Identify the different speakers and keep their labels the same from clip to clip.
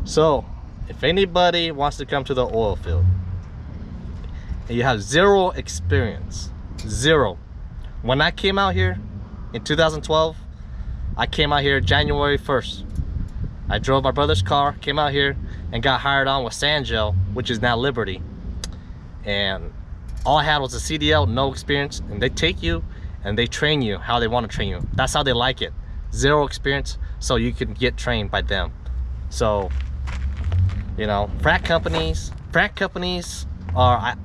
Speaker 1: So if anybody wants to come to the oil field and you have zero experience, zero. When I came out here in 2012, I came out here January 1st. I drove my brother's car, came out here and got hired on with Sandgel, which is now Liberty. And all I had was a CDL, no experience, and they take you and they train you how they want to train you. That's how they like it. Zero experience, so you can get trained by them. So, you know, frac companies are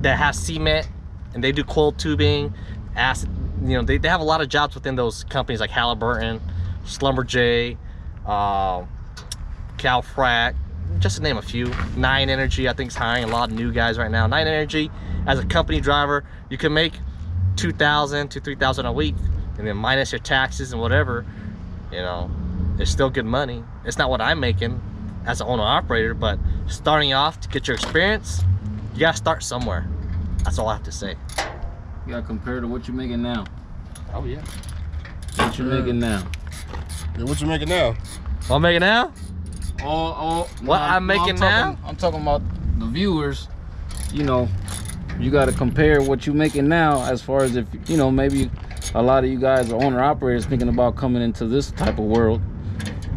Speaker 1: that have cement and they do coiled tubing, acid, you know, they have a lot of jobs within those companies like Halliburton, Schlumberger, Calfrac, just to name a few. 9 Energy, I think, is hiring a lot of new guys right now. 9 Energy, as a company driver, you can make $2,000 to $3,000 a week, and then minus your taxes and whatever, you know, it's still good money. It's not what I'm making as an owner operator, but starting off to get your experience, you gotta start somewhere. That's all I have to say.
Speaker 2: You gotta compare to what you're making now.
Speaker 1: Oh yeah.
Speaker 2: What you making now?
Speaker 3: Yeah, what you making now?
Speaker 1: What I'm making now?
Speaker 2: What
Speaker 1: I'm making now?
Speaker 2: I'm talking about the viewers. You know, you gotta compare what you're making now, as far as if, you know, maybe a lot of you guys are owner operators thinking about coming into this type of world.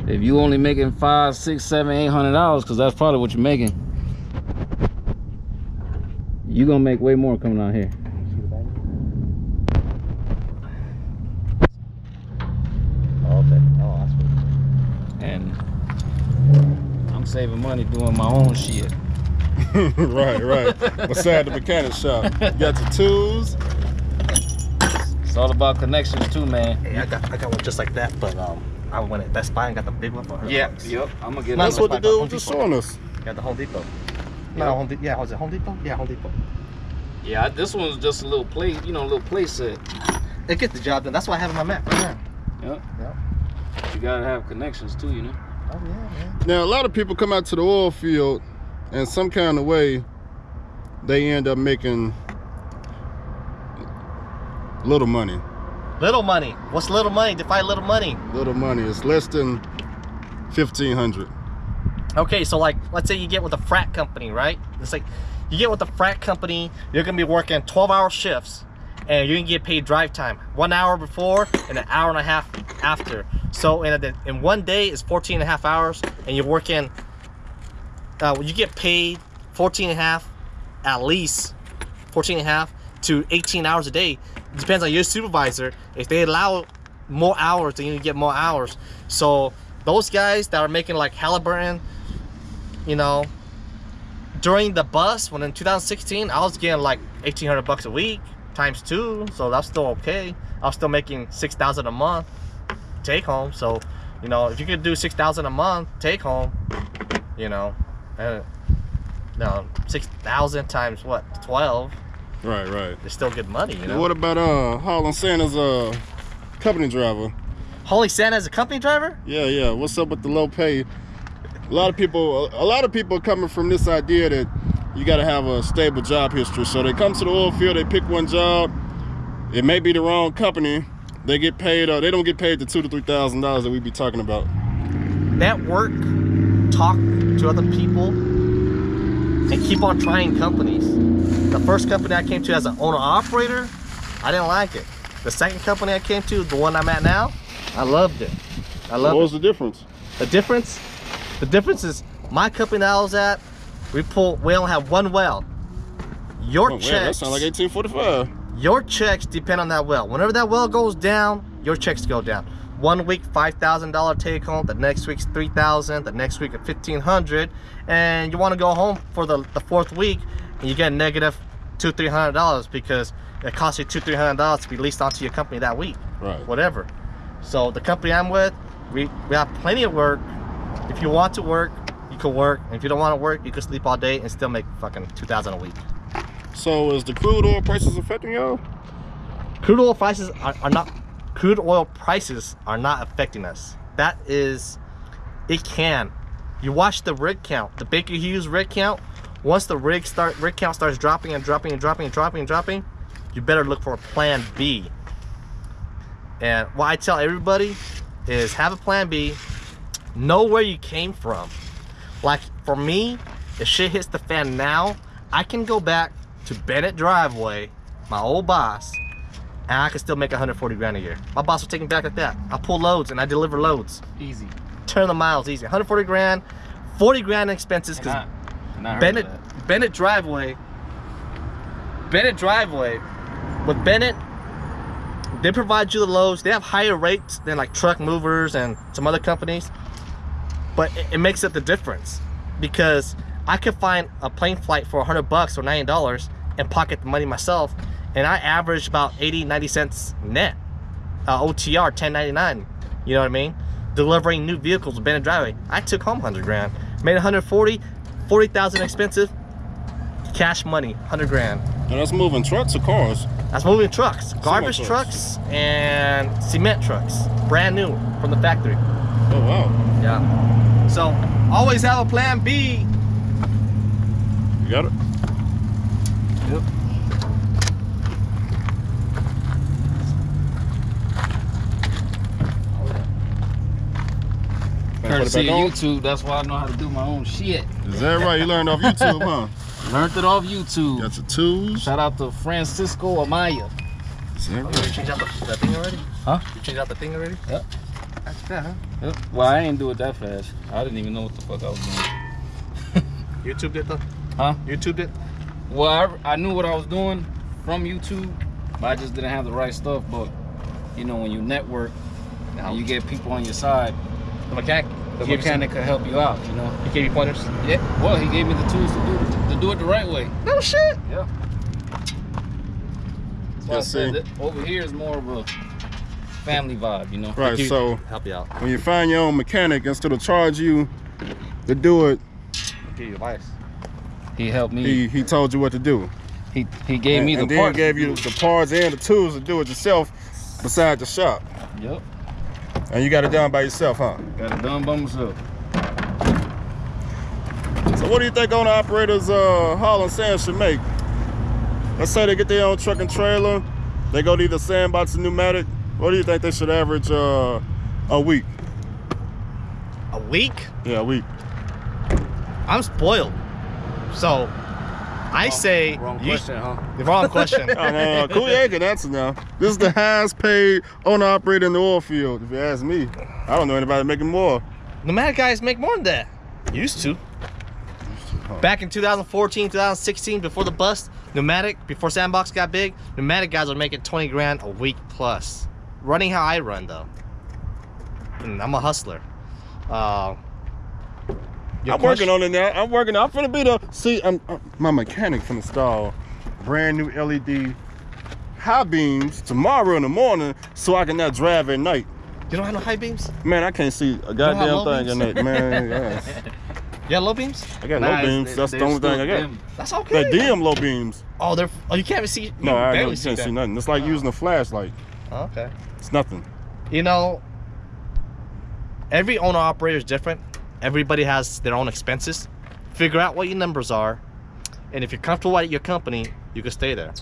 Speaker 2: If you only making $500, $600, $700, $800, because that's probably what you're making, you're gonna make way more coming out here.
Speaker 1: Okay. Oh, that's what.
Speaker 2: And I'm saving money doing my own shit.
Speaker 3: right. Beside the mechanic shop. You got the tools.
Speaker 2: It's all about connections too, man.
Speaker 1: Hey, I got one just like that, but I went at Best Buy and got the big one for her.
Speaker 2: Yep. I'm gonna get
Speaker 3: That's what the dude was
Speaker 1: Depot.
Speaker 3: just showing us.
Speaker 1: Got the Home Depot. No, Home Depot. Yeah, was it Home Depot? Yeah, Home Depot.
Speaker 2: Yeah, this one's just a little play, you know, a little play set.
Speaker 1: It gets the job done. That's why I have it on my map right now.
Speaker 2: Yep. You gotta have connections too, you know.
Speaker 1: Oh yeah, man.
Speaker 3: Now, a lot of people come out to the oil field, and some kind of way, they end up making little money.
Speaker 1: Little money. What's little money? Define little money.
Speaker 3: Little money. It's less than 1,500.
Speaker 1: Okay, so like, let's say you get with a frac company, right? It's like, you get with a frac company, you're gonna be working 12-hour shifts, and you're gonna get paid drive time. 1 hour before and an hour and a half after. So in one day is 14 and a half hours, and you're working, you get paid 14 and a half, at least 14 and a half to 18 hours a day. It depends on your supervisor. If they allow more hours, then you get more hours. So those guys that are making like Halliburton, you know, during the bus, when in 2016, I was getting like $1,800 a week times 2, so that's still okay. I was still making $6,000 a month take home. So, you know, if you could do $6,000 a month take home, you know, no, 6,000 times what, 12?
Speaker 3: Right.
Speaker 1: It's still good money, you know.
Speaker 3: Now, what about Harlan Santa's company driver?
Speaker 1: Holy Santa as a company driver?
Speaker 3: Yeah. What's up with the low pay? A lot of people are coming from this idea that you got to have a stable job history. So they come to the oil field, they pick one job. It may be the wrong company. They get paid. They don't get paid the $2,000 to $3,000 that we be talking about.
Speaker 1: Network, talk to other people, and keep on trying companies. The first company I came to as an owner operator, I didn't like it. The second company I came to, the one I'm at now, I loved it.
Speaker 3: What was the difference?
Speaker 1: The difference is my company that I was at, we only have one well. Your checks.
Speaker 3: That sounds like 1845.
Speaker 1: Your checks depend on that well. Whenever that well goes down, your checks go down. 1 week $5,000 take home, the next week's $3,000, the next week at $1,500, and you want to go home for the 4th week, and you get negative $200 to $300 because it costs you $200 to $300 to be leased onto your company that week.
Speaker 3: Right.
Speaker 1: Whatever. So the company I'm with, we have plenty of work. If you want to work, you can work. And if you don't want to work, you can sleep all day and still make fucking $2,000 a week.
Speaker 3: So is the crude oil prices affecting y'all?
Speaker 1: Crude oil prices are not affecting us. That is, it can. You watch the rig count, the Baker Hughes rig count. Once the rig count starts dropping, you better look for a plan B. And what I tell everybody is have a plan B. Know where you came from. Like for me, if shit hits the fan now, I can go back to Bennett Driveway, my old boss, and I can still make 140 grand a year. My boss will take me back like that. I pull loads and I deliver loads.
Speaker 2: Easy.
Speaker 1: Turn the miles easy. 140 grand, 40 grand in expenses because Bennett Driveway, with Bennett, they provide you the loads. They have higher rates than like truck movers and some other companies, but it makes up the difference because I could find a plane flight for $100 or $90 and pocket the money myself, and I average about 80-90 cents net, OTR 10.99. You know what I mean? Delivering new vehicles with Bennett Driveway. I took home 100 grand, made 140, 40,000 expensive, cash money, 100 grand.
Speaker 3: And that's moving trucks or cars?
Speaker 1: That's moving trucks, garbage trucks and cement trucks, brand new from the factory.
Speaker 3: Oh wow.
Speaker 1: Yeah. So always have a plan B.
Speaker 3: You got it?
Speaker 2: Yep. Courtesy of YouTube, that's why I know how to do my own shit.
Speaker 3: Is that right? You learned off YouTube, huh?
Speaker 2: Learned it off YouTube.
Speaker 3: Got your tools.
Speaker 2: Shout out to Francisco Amaya.
Speaker 3: Is that
Speaker 1: You
Speaker 3: right?
Speaker 1: changed out the thing already?
Speaker 2: Huh?
Speaker 1: You changed out the thing already?
Speaker 2: Yep.
Speaker 1: That's good, huh?
Speaker 2: Yep. Well, I ain't do it that fast. I didn't even know what the fuck I was doing.
Speaker 1: YouTube did though?
Speaker 2: Huh?
Speaker 1: YouTube did?
Speaker 2: Well, I knew what I was doing from YouTube, but I just didn't have the right stuff. But, you know, when you network and you get people on your side,
Speaker 1: The mechanic?
Speaker 2: the mechanic could help you out, you know?
Speaker 1: He gave you pointers?
Speaker 2: Yeah. Well, he gave me the tools to do it the right way.
Speaker 1: No shit.
Speaker 2: Yeah. That's why I said that over here is more of a family vibe, you know?
Speaker 3: Right, so
Speaker 1: Help you out.
Speaker 3: when you find your own mechanic, instead of charge you to do it,
Speaker 1: Give you advice.
Speaker 2: He helped me.
Speaker 3: he told you what to do.
Speaker 2: He gave me the
Speaker 3: and then
Speaker 2: parts.
Speaker 3: gave you the parts and the tools to do it yourself beside the shop.
Speaker 2: Yep.
Speaker 3: And you got it done by yourself, huh?
Speaker 2: Got it done by myself.
Speaker 3: So what do you think owner operators hauling sand should make? Let's say they get their own truck and trailer, they go to either sandbox or pneumatic. What do you think they should average a week?
Speaker 1: A week?
Speaker 3: Yeah, a week.
Speaker 1: I'm spoiled. So I say
Speaker 2: Wrong question, huh?
Speaker 1: the wrong question.
Speaker 3: No, cool, yeah, good answer now. This is the highest paid owner operator in the oil field, if you ask me. I don't know anybody making more.
Speaker 1: Pneumatic guys make more than that. Used to. Back in 2014, 2016, before the bust, pneumatic, before Sandbox got big, pneumatic guys were making 20 grand a week plus. Running how I run though. And I'm a hustler.
Speaker 3: I'm working on it now. I'm finna be my mechanic finna install brand new LED high beams tomorrow in the morning so I can not drive at night.
Speaker 1: You don't have no high beams?
Speaker 3: Man, I can't see a goddamn thing
Speaker 1: beams?
Speaker 3: at night, man. Yes.
Speaker 1: You got low beams?
Speaker 3: I got low beams. That's the only thing I got.
Speaker 1: That's okay.
Speaker 3: They're dim low beams.
Speaker 1: Oh, you can't even see.
Speaker 3: No, I
Speaker 1: barely
Speaker 3: can't
Speaker 1: that.
Speaker 3: see nothing. It's like using a flashlight.
Speaker 1: Okay.
Speaker 3: It's nothing.
Speaker 1: You know, every owner operator is different. Everybody has their own expenses. Figure out what your numbers are, and if you're comfortable at your company, you can stay there.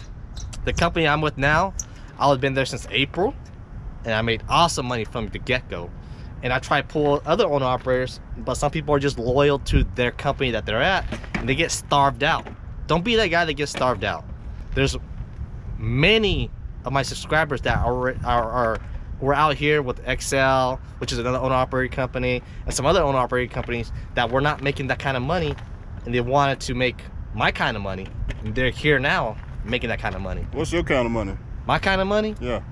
Speaker 1: The company I'm with now, I've been there since April, and I made awesome money from the get-go. And I try to pull other owner operators, but some people are just loyal to their company that they're at, and they get starved out. Don't be that guy that gets starved out. There's many of my subscribers that we're out here with XL, which is another owner operated company, and some other owner operated companies that were not making that kind of money, and they wanted to make my kind of money, and they're here now making that kind of money.
Speaker 3: What's your kind of money?
Speaker 1: My kind of money?
Speaker 3: Yeah.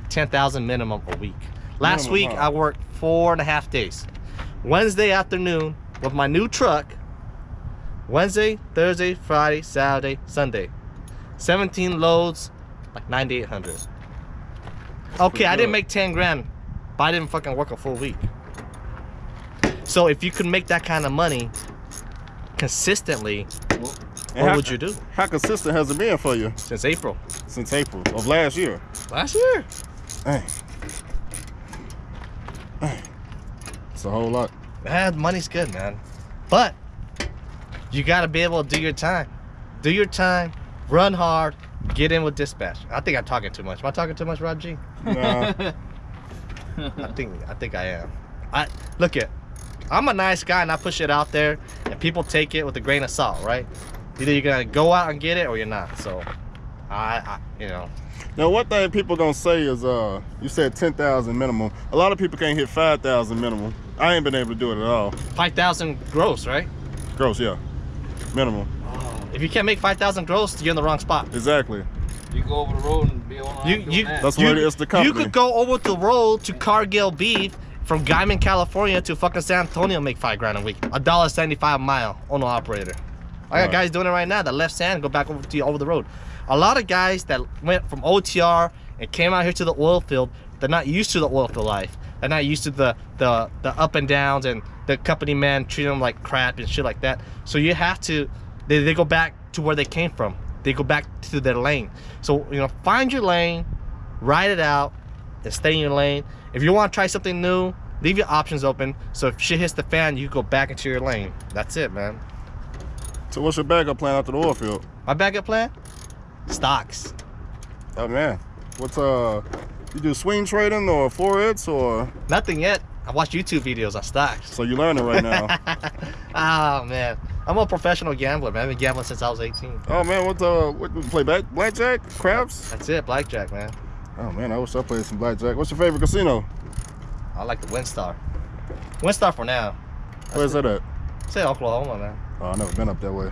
Speaker 1: 10,000 minimum a week. Last week,
Speaker 3: huh?
Speaker 1: I worked 4.5 days. Wednesday afternoon with my new truck. Wednesday, Thursday, Friday, Saturday, Sunday. 17 loads, like 9,800. Okay, I didn't make 10 grand, but I didn't fucking work a full week. So if you could make that kind of money consistently, what would you do?
Speaker 3: How consistent has it been for you?
Speaker 1: Since April.
Speaker 3: Since April of last year.
Speaker 1: Last year.
Speaker 3: Dang. It's a whole lot.
Speaker 1: Man, money's good, man. But you gotta be able to do your time. Do your time, run hard, get in with dispatch. I think I'm talking too much. Am I talking too much, Rob G?
Speaker 3: Nah.
Speaker 1: I think I am. Look at I'm a nice guy and I push it out there, and people take it with a grain of salt, right? Either you're gonna go out and get it or you're not. So, you know.
Speaker 3: Now, one thing people gonna say is, you said 10,000 minimum. A lot of people can't hit 5,000 minimum. I ain't been able to do it at all.
Speaker 1: 5,000 gross, right?
Speaker 3: Gross, yeah. Minimum.
Speaker 1: If you can't make 5,000 gross, you're in the wrong spot.
Speaker 3: Exactly.
Speaker 2: You go over the road and be on that.
Speaker 3: That's what it is, the company.
Speaker 1: You could go over the road to Cargill beef from Guyman, California to fucking San Antonio and make $5 grand a week. $1.75 a mile, owner operator. I got guys doing it right now that left sand, go back over the road. A lot of guys that went from OTR and came out here to the oil field, they're not used to the oil field life. They're not used to the up and downs, and the company man treating them like crap and shit like that. So you have to, they go back to where they came from. They go back to their lane. So, you know, find your lane, ride it out, and stay in your lane. If you want to try something new, leave your options open. So if shit hits the fan, you go back into your lane. That's it, man.
Speaker 3: So what's your backup plan after the oil field?
Speaker 1: My backup plan? Stocks.
Speaker 3: Oh man, what's you do swing trading or forex or?
Speaker 1: Nothing yet. I watch YouTube videos on stocks.
Speaker 3: So you're learning right now.
Speaker 1: Oh man, I'm a professional gambler, man. I've been gambling since I was 18.
Speaker 3: Oh man, what you play blackjack, craps?
Speaker 1: That's it, blackjack, man.
Speaker 3: Oh man, I wish I played some blackjack. What's your favorite casino?
Speaker 1: I like the WinStar. WinStar for now.
Speaker 3: Where's that at?
Speaker 1: Say Oklahoma, man.
Speaker 3: Oh, I've never been up that way.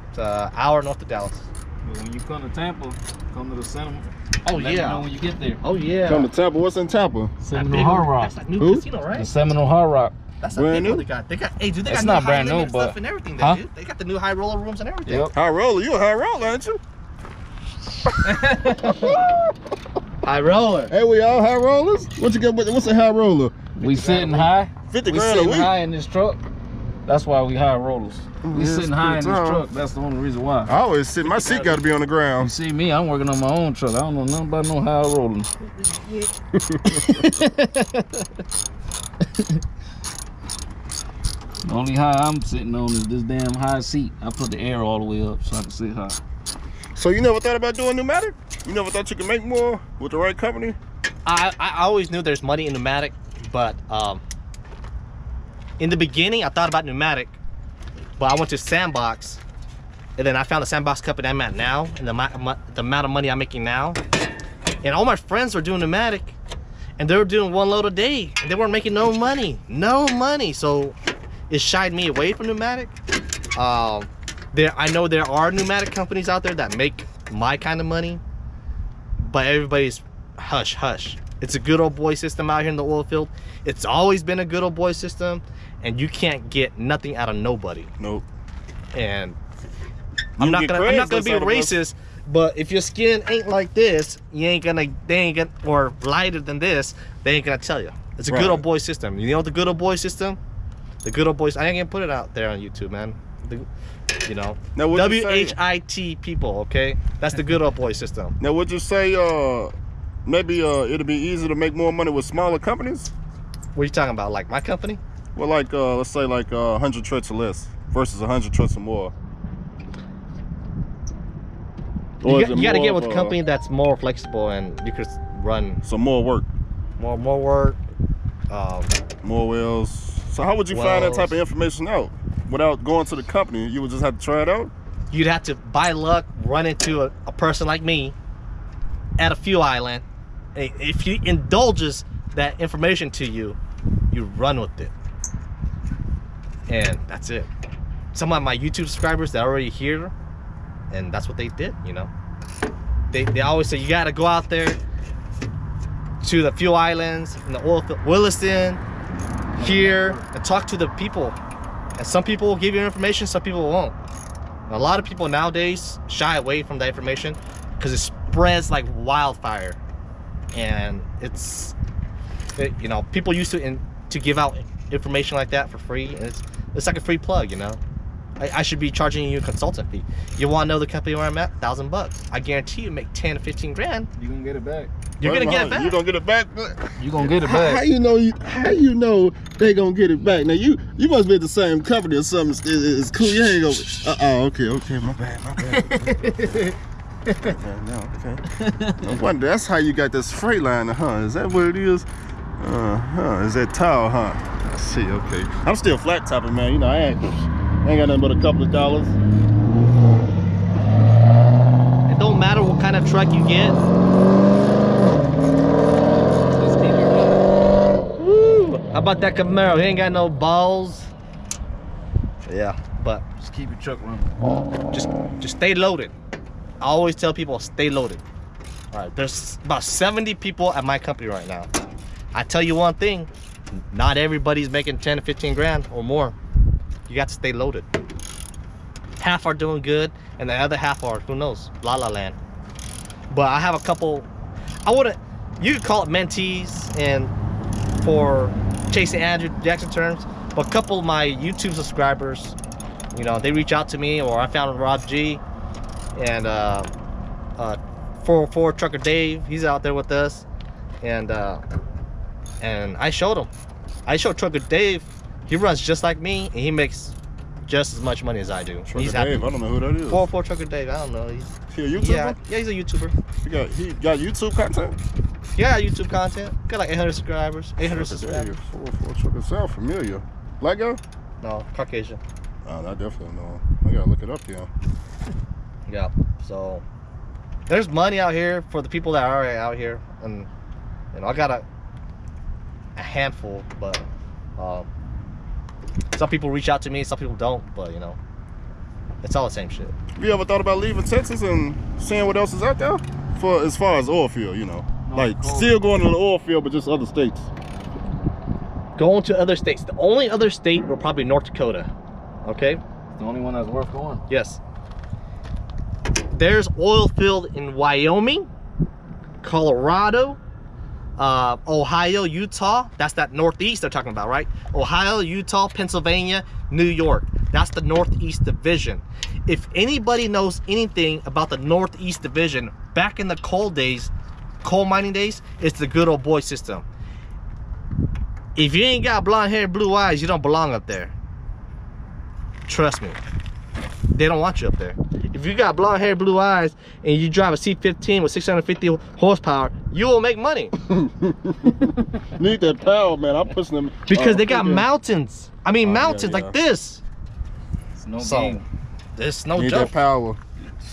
Speaker 1: It's an hour north of Dallas.
Speaker 2: But when you come to Tampa, come to the Seminole.
Speaker 1: Oh
Speaker 2: Let me
Speaker 1: yeah.
Speaker 2: know when you get there.
Speaker 1: Oh yeah.
Speaker 3: Come to Tampa. What's in Tampa?
Speaker 2: Seminole Hard Rock.
Speaker 1: That's that new
Speaker 3: Who?
Speaker 1: casino, right?
Speaker 2: The Seminole Hard Rock.
Speaker 1: That's
Speaker 3: Brand
Speaker 1: big
Speaker 3: new?
Speaker 1: one they got. Hey, dude, they
Speaker 2: It's
Speaker 1: got
Speaker 2: not
Speaker 1: new
Speaker 2: brand
Speaker 1: high
Speaker 2: new,
Speaker 1: limit
Speaker 2: but-
Speaker 1: stuff and everything there,
Speaker 2: Huh?
Speaker 1: dude. They got the new high roller rooms and everything.
Speaker 2: Yep.
Speaker 3: High roller. You a high roller, ain't you?
Speaker 1: High roller.
Speaker 3: Hey, we all high rollers? What you get? What's a high roller?
Speaker 2: We sitting high.
Speaker 3: 50
Speaker 2: We
Speaker 3: grand a
Speaker 2: sitting
Speaker 3: week.
Speaker 2: high in this truck. That's why we high rollers. We
Speaker 3: Yeah,
Speaker 2: sitting high in
Speaker 3: it's
Speaker 2: this
Speaker 3: good
Speaker 2: truck. That's the only reason why.
Speaker 3: I always sit. My seat got to be on the
Speaker 2: You
Speaker 3: ground.
Speaker 2: see me, I'm working on my own truck. I don't know nothing about no high rolling. The only high I'm sitting on is this damn high seat. I put the air all the way up so I can sit high.
Speaker 3: So you never thought about doing pneumatic? You never thought you could make more with the right company?
Speaker 1: I always knew there's money in pneumatic, but in the beginning I thought about pneumatic, but I went to Sandbox, and then I found the Sandbox company I'm at now, and the amount of money I'm making now, and all my friends were doing pneumatic, and they were doing one load a day, and they weren't making no money. So it shied me away from pneumatic. I know there are pneumatic companies out there that make my kind of money, but everybody's hush hush. It's a good old boy system out here in the oil field. It's always been a good old boy system, and you can't get nothing out of nobody.
Speaker 3: Nope.
Speaker 1: And I'm not gonna be racist, but if your skin ain't like this, or lighter than this, they ain't gonna tell you. It's a good old boy system. You know the good old boy system? The good old boys. I ain't gonna put it out there on YouTube, man. You know,
Speaker 3: Now, what'd you say-
Speaker 1: WHIT people, okay? That's the good old boy system.
Speaker 3: Now, would you say maybe it'd be easier to make more money with smaller companies?
Speaker 1: What are you talking about? Like my company?
Speaker 3: Well, like let's say like 100 trucks or less versus 100 trucks or more. Or
Speaker 1: You
Speaker 3: is it
Speaker 1: got to
Speaker 3: more
Speaker 1: get with
Speaker 3: of,
Speaker 1: a company that's more flexible and you could run
Speaker 3: some more work,
Speaker 1: more work.
Speaker 3: more wells. So how would you find that type of information out without going to the company? You would just have to try it out.
Speaker 1: You'd have to, by luck, run into a person like me at a fuel island. If he indulges that information to you, you run with it. And that's it. Some of my YouTube subscribers that are already here, and that's what they did, you know. They always say you gotta go out there to the fuel islands and the oil field, Williston, here, and talk to the people. And some people will give you information, some people won't. A lot of people nowadays shy away from that information because it spreads like wildfire, and you know, people used to give out information like that for free, and it's like a free plug, you know. I should be charging you a consultant fee. You want to know the company where I'm at? $1,000. I guarantee you make 10 to 15 grand.
Speaker 2: You gonna get it back.
Speaker 1: You're gonna get it back.
Speaker 3: You gonna get it back?
Speaker 2: You gonna get it back.
Speaker 3: How you know they gonna get it back? Now you must be at the same company or something. It's cool. You ain't gonna. Okay. My bad. No, okay. No wonder that's how you got this Freightliner, huh? Is that what it is? Is that tall, huh? See, okay. I'm still flat topping, man. You know, I ain't got nothing but a couple of dollars.
Speaker 1: It don't matter what kind of truck you get. Woo! How about that Camaro? He ain't got no balls. Yeah, but
Speaker 2: Just keep your truck running.
Speaker 1: just stay loaded. I always tell people stay loaded. All right, there's about 70 people at my company right now. I tell you one thing, not everybody's making 10 to 15 grand or more. You got to stay loaded. Half are doing good and the other half are, who knows, la la land. But I have a couple, you could call it mentees, and for chasing Andrew Jackson terms, but a couple of my YouTube subscribers, you know, they reach out to me, or I found Rob G and 404 Trucker Dave, he's out there with us, and I showed him. I showed Trucker Dave, he runs just like me and he makes just as much money as I do.
Speaker 3: Trucker
Speaker 1: He's
Speaker 3: Dave,
Speaker 1: happy.
Speaker 3: I don't know who that is.
Speaker 1: 404 Trucker Dave, I don't know.
Speaker 3: He a YouTuber?
Speaker 1: Yeah, he's a YouTuber.
Speaker 3: He got YouTube content?
Speaker 1: Yeah, YouTube content. Got like 800 subscribers. 800 subscribers.
Speaker 3: 404 Trucker sound familiar. Black guy?
Speaker 1: No, Caucasian.
Speaker 3: Oh, I definitely know. I gotta look it up here.
Speaker 1: Yeah, so there's money out here for the people that are out here, and you know, I got a handful, but some people reach out to me, some people don't, but you know, it's all the same shit.
Speaker 3: Have you ever thought about leaving Texas and seeing what else is out there? For as far as oil field, you know,
Speaker 2: No,
Speaker 3: like
Speaker 2: cold.
Speaker 3: still going to the oil field, but just other states.
Speaker 1: Going to other states. The only other state will probably North Dakota. Okay.
Speaker 2: It's the only one that's worth going.
Speaker 1: Yes. There's oil field in Wyoming, Colorado, Ohio, Utah. That's that Northeast they're talking about, right? Ohio, Utah, Pennsylvania, New York. That's the Northeast Division. If anybody knows anything about the Northeast Division, back in the coal mining days, it's the good old boy system. If you ain't got blonde hair, blue eyes, you don't belong up there. Trust me. They don't want you up there. If you got blonde hair, blue eyes, and you drive a C15 with 650 horsepower, you will make money.
Speaker 3: Need that power, man. I'm pushing them.
Speaker 1: Because they got mountains. I mean, mountains
Speaker 3: yeah.
Speaker 1: like this.
Speaker 2: It's no
Speaker 1: So,
Speaker 2: game.
Speaker 1: there's no
Speaker 3: Need
Speaker 1: joke.
Speaker 3: that power.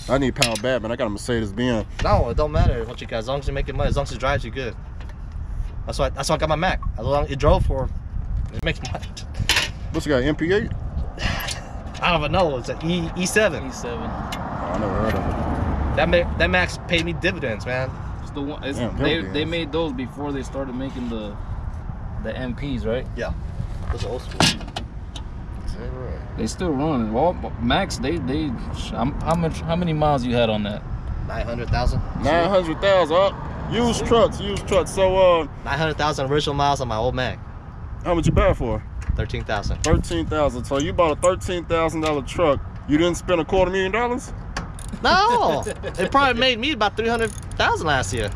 Speaker 3: I need power bad, man. I got a Mercedes Benz.
Speaker 1: No, it don't matter what you got. As long as you're making money, as long as it drives you good. That's why I got my Mac. As long as it drove for, it makes money.
Speaker 3: What's you got, MP8?
Speaker 1: I don't even know. It's an E7.
Speaker 2: E7.
Speaker 3: Oh, I never heard of it.
Speaker 1: That Mac's paid me dividends, man.
Speaker 2: It's the one. It's,
Speaker 3: Damn,
Speaker 2: they
Speaker 3: hell yeah.
Speaker 2: made those before they started making the MPs, right?
Speaker 1: Yeah. Those are old school.
Speaker 2: They still run. Well, Max, how many miles you had on that?
Speaker 1: 900,000.
Speaker 3: 900,000. Used trucks. So,
Speaker 1: 900,000 original miles on my old Mac.
Speaker 3: how much you buy it for?
Speaker 1: 13,000.
Speaker 3: 13,000. So you bought a $13,000 truck. You didn't spend $250,000?
Speaker 1: No, it probably made me about 300,000 last year.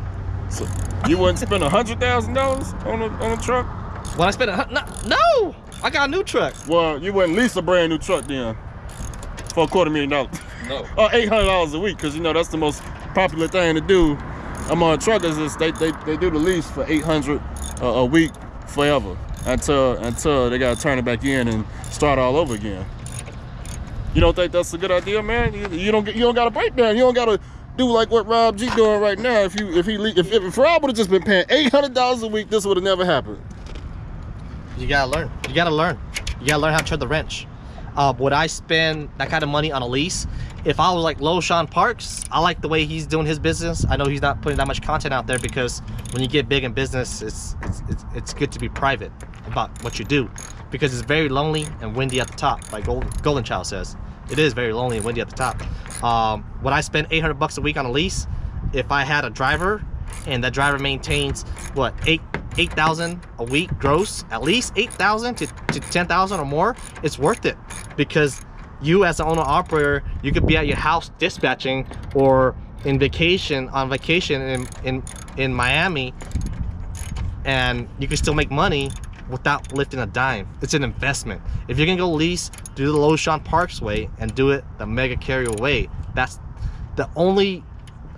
Speaker 3: So you wouldn't spend $100,000 on a truck?
Speaker 1: When I spent no, I got a new truck.
Speaker 3: Well, you wouldn't lease a brand new truck then for $250,000.
Speaker 2: No.
Speaker 3: Or $800 a week, because you know that's the most popular thing to do among truckers is they do the lease for $800 a week forever until they gotta turn it back in and start all over again. You don't think that's a good idea, man? You don't gotta break down. You don't gotta do like what Rob G doing right now. If Rob would have just been paying $800 a week, this would have never happened.
Speaker 1: You gotta learn. You gotta learn how to turn the wrench. Would I spend that kind of money on a lease? If I was like Sean Parks, I like the way he's doing his business. I know he's not putting that much content out there because when you get big in business, it's good to be private about what you do, because it's very lonely and windy at the top, like Golden Child says. It is very lonely and windy at the top. Would I spend $800 a week on a lease if I had a driver and that driver maintains what, 8,000 a week gross, at least 8,000 to 10,000 or more? It's worth it, because you as an owner operator, you could be at your house dispatching or on vacation in Miami, and you can still make money without lifting a dime. It's an investment. If you're gonna go lease, do the Sean Parks way and do it the mega carrier way. That's the only,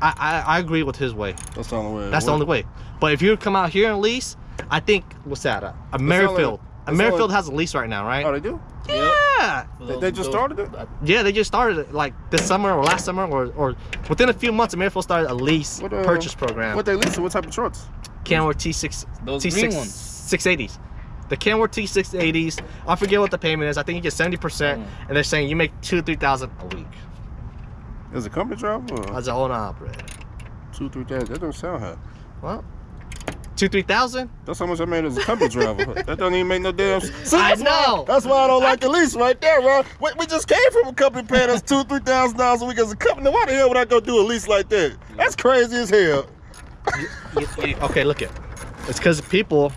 Speaker 1: I agree with his way.
Speaker 3: That's the only way.
Speaker 1: That's the only way. But if you come out here and lease, I think, what's that? A Merrifield. Amerifield has a lease right now, right?
Speaker 3: Oh, they do?
Speaker 1: Yeah.
Speaker 3: They just started it?
Speaker 1: Yeah, they just started it like this summer or last summer or within a few months. Amerifield started a lease purchase program.
Speaker 3: What they leasing? What type of trucks?
Speaker 1: Kenworth T6,
Speaker 2: Those
Speaker 1: T6
Speaker 2: green ones.
Speaker 1: 680s. The Kenworth T680s. I forget what the payment is. I think you get 70%, and they're saying you make $2,000-3,000 a week
Speaker 3: As a company driver? Or
Speaker 1: as an owner operator.
Speaker 3: 2-3,000. That don't sound high.
Speaker 1: Well, 2,000-3,000.
Speaker 3: That's how much I made as a company driver. That don't even make no damn sense.
Speaker 1: I know.
Speaker 3: That's why I don't like the lease right there, bro. We just came from a company paying us $2,000-3,000 a week as a company. Why the hell would I go do a lease like that? That's crazy as hell.
Speaker 1: Okay, look it. It's because people.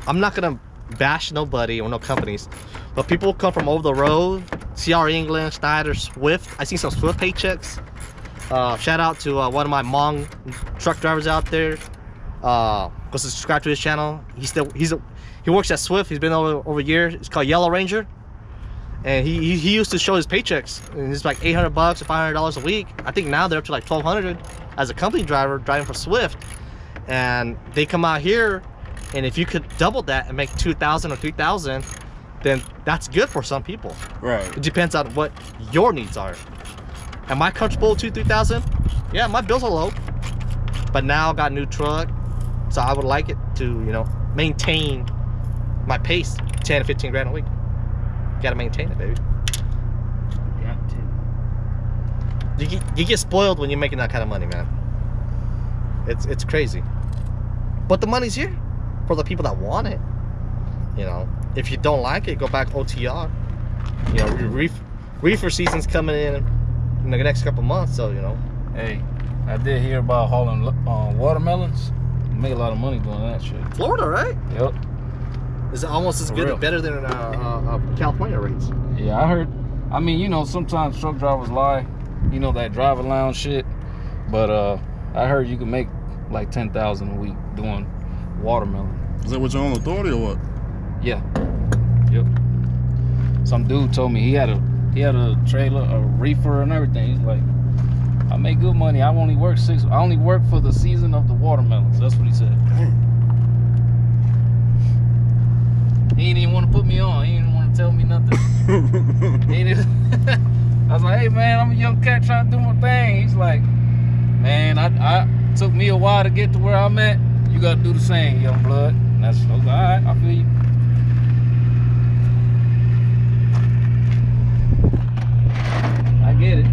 Speaker 1: I'm not gonna bash nobody or no companies, but people come from over the road. CR England, Schneider, Swift. I see some Swift paychecks. Shout out to one of my Hmong truck drivers out there. Go subscribe to his channel. He works at Swift. He's been over a year. It's called Yellow Ranger, and he used to show his paychecks, and it's like $800 or $500 a week. I think now they're up to like $1,200 as a company driver driving for Swift, and they come out here, and if you could double that and make $2,000 or $3,000, then that's good for some people.
Speaker 3: Right.
Speaker 1: It depends on what your needs are. Am I comfortable with $2,000-3,000? Yeah, my bills are low, but now I got a new truck, so I would like it to, you know, maintain my pace, 10 to 15 grand a week. Gotta maintain it, baby. You get spoiled when you're making that kind of money, man. It's crazy. But the money's here for the people that want it. You know, if you don't like it, go back OTR. You know, reefer season's coming in the next couple months, so you know.
Speaker 2: Hey, I did hear about hauling watermelons. You make a lot of money doing that shit.
Speaker 1: Florida, right?
Speaker 2: Yep.
Speaker 1: Is it almost as good or better than California rates?
Speaker 2: Yeah, I heard. I mean, you know, sometimes truck drivers lie. You know, that driver lounge shit. But I heard you can make like $10,000 a week doing watermelon.
Speaker 3: Is that with your own authority or what?
Speaker 2: Yeah. Yep. Some dude told me he had a trailer, a reefer and everything. He's like, I make good money. I only work for the season of the watermelons. That's what he said.
Speaker 3: Dang.
Speaker 2: He didn't even want to put me on. He didn't want to tell me nothing. I was like, hey man, I'm a young cat trying to do my thing. He's like, man, I took me a while to get to where I'm at. You got to do the same, young blood. And I was like, all right, I feel you. I get it.